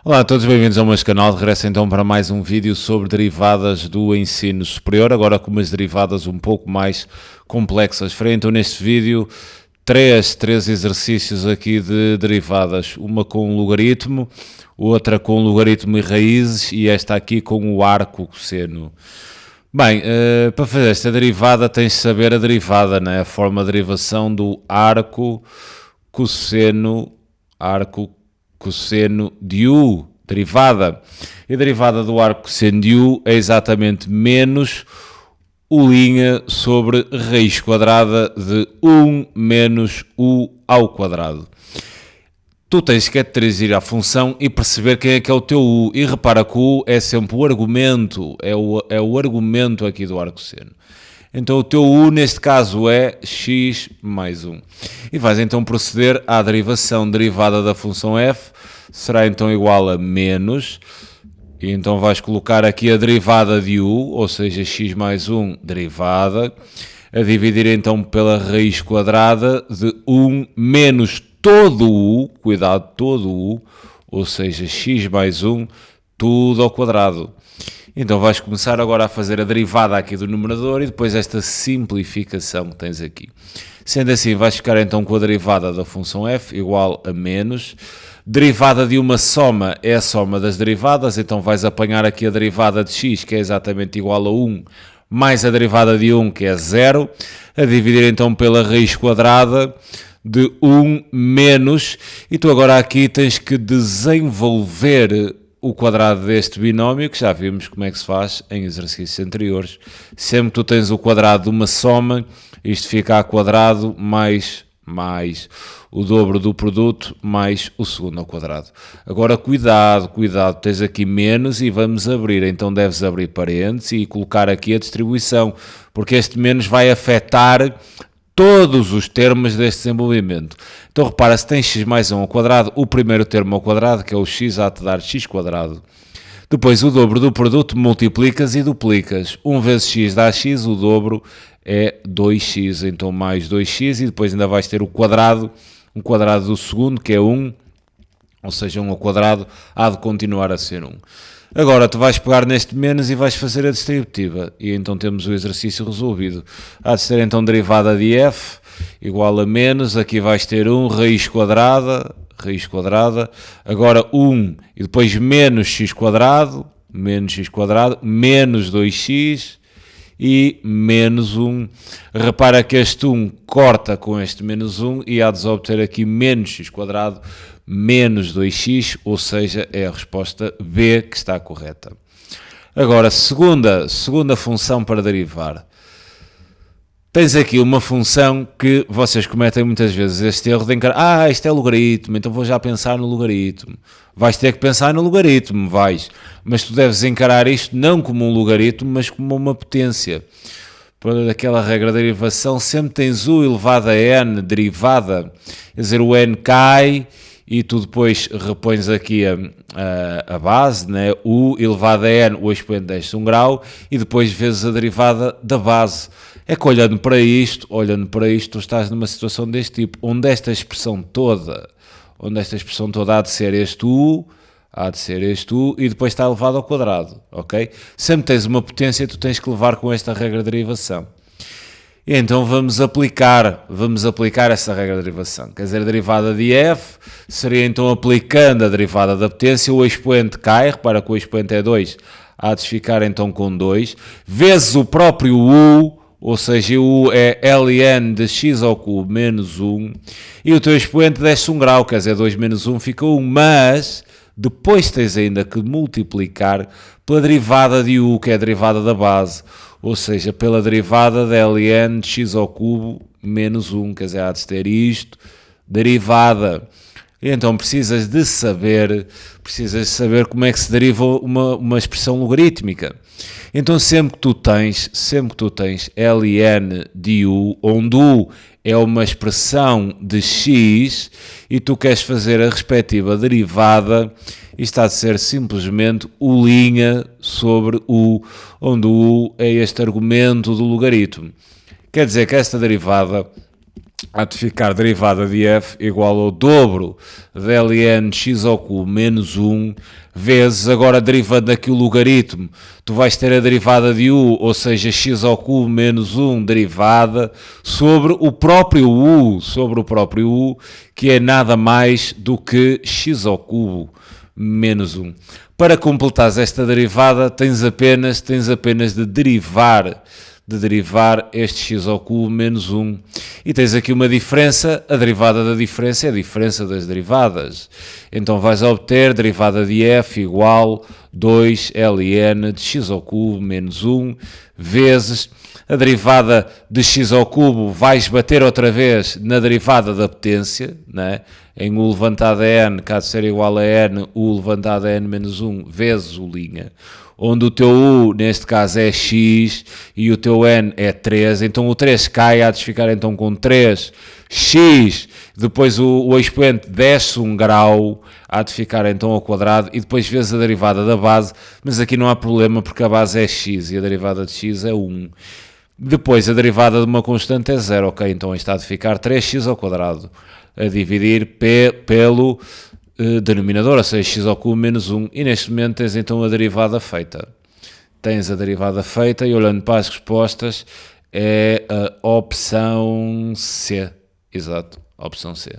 Olá a todos, bem-vindos ao meu canal. Regresso então para mais um vídeo sobre derivadas do ensino superior, agora com umas derivadas um pouco mais complexas. Farei então neste vídeo três exercícios aqui de derivadas, uma com logaritmo, outra com logaritmo e raízes e esta aqui com o arco cosseno. Bem, para fazer esta derivada tens de saber a derivada, né? A forma de derivação do arco cosseno de U, derivada. E a derivada do arco cosseno de U é exatamente menos U' sobre raiz quadrada de 1 menos U ao quadrado. Tu tens que caracterizar a função e perceber quem é que é o teu U. E repara que o U é sempre o argumento, é o argumento aqui do arco cosseno. Então o teu U neste caso é x mais 1. E vais então proceder à derivação derivada da função f, será então igual a menos, e então vais colocar aqui a derivada de U, ou seja, x mais 1 derivada, a dividir então pela raiz quadrada de 1 menos todo U, cuidado, todo U, ou seja, x mais 1, tudo ao quadrado. Então vais começar agora a fazer a derivada aqui do numerador e depois esta simplificação que tens aqui. Sendo assim, vais ficar então com a derivada da função f igual a menos. Derivada de uma soma é a soma das derivadas, então vais apanhar aqui a derivada de x, que é exatamente igual a 1, mais a derivada de 1, que é 0, a dividir então pela raiz quadrada de 1 menos, e tu agora aqui tens que desenvolver o quadrado deste binómio, que já vimos como é que se faz em exercícios anteriores. Sempre que tu tens o quadrado de uma soma, isto fica a quadrado mais o dobro do produto mais o segundo ao quadrado. Agora cuidado, tens aqui menos e vamos abrir, então deves abrir parênteses e colocar aqui a distribuição, porque este menos vai afetar todos os termos deste desenvolvimento. Então repara, se tens x mais 1 ao quadrado, o primeiro termo ao quadrado, que é o x, há de dar x quadrado. Depois o dobro do produto multiplicas e duplicas. 1 vezes x dá x, o dobro é 2x, então mais 2x, e depois ainda vais ter o quadrado do segundo, que é 1, ou seja, 1 ao quadrado, há de continuar a ser 1. Agora tu vais pegar neste menos e vais fazer a distributiva, e então temos o exercício resolvido. Há de ser então derivada de f igual a menos, aqui vais ter 1 raiz quadrada, agora 1 e depois menos x quadrado, menos 2x e menos 1. Repara que este 1 corta com este menos 1 e há de obter aqui menos x quadrado, menos 2x, ou seja, é a resposta B que está correta. Agora, segunda função para derivar. Tens aqui uma função que vocês cometem muitas vezes este erro de encarar, isto é logaritmo, então vou já pensar no logaritmo. Vais ter que pensar no logaritmo, mas tu deves encarar isto não como um logaritmo, mas como uma potência. Por aquela regra de derivação, sempre tens u elevado a n derivada, quer dizer, o n cai, e tu depois repões aqui a base, né? U elevado a n, o expoente desce 1 grau, e depois vezes a derivada da base. É que olhando para isto, tu estás numa situação deste tipo, onde esta expressão toda há de ser este U, e depois está elevado ao quadrado, ok? Sempre tens uma potência, tu tens que levar com esta regra de derivação. E então vamos aplicar essa regra de derivação. Quer dizer, a derivada de f seria então aplicando a derivada da potência, o expoente cai, repara que o expoente é 2, há de ficar então com 2, vezes o próprio u, ou seja, u é ln de x ao cubo menos 1, e o teu expoente desce 1 grau, quer dizer, 2 menos 1 fica 1, mas depois tens ainda que multiplicar pela derivada de u, que é a derivada da base, ou seja, pela derivada de ln de x ao cubo menos 1, quer dizer, há de ter isto, derivada. Então precisas de saber como é que se deriva uma expressão logarítmica. Então sempre que tu tens ln de u, onde u é uma expressão de x e tu queres fazer a respectiva derivada, isto há de ser simplesmente u' sobre u, onde o u é este argumento do logaritmo. Quer dizer que esta derivada há de ficar derivada de f igual ao dobro de ln x ao cubo menos 1 vezes, agora derivando aqui o logaritmo, tu vais ter a derivada de u, ou seja, x ao cubo menos 1 derivada sobre o próprio u, que é nada mais do que x ao cubo menos 1. Para completares esta derivada, tens apenas de derivar este x ao cubo menos 1. E tens aqui uma diferença, a derivada da diferença é a diferença das derivadas. Então vais obter derivada de f igual 2ln de x ao cubo menos 1 vezes a derivada de x ao cubo, vais bater outra vez na derivada da potência, né? Em u levantado a n, que há de ser igual a n, u levantado a n menos 1 vezes o', onde o teu u, neste caso, é x e o teu n é 3, então o 3 cai, há de ficar então com 3x, depois o expoente desce 1 grau, há de ficar então ao quadrado, e depois vezes a derivada da base, mas aqui não há problema porque a base é x e a derivada de x é 1. Depois a derivada de uma constante é 0, ok, então isto há de ficar 3x ao quadrado, a dividir pelo denominador, ou seja, x ao cubo menos 1, e neste momento tens então a derivada feita. Tens a derivada feita e olhando para as respostas é a opção C. Exato, a opção C.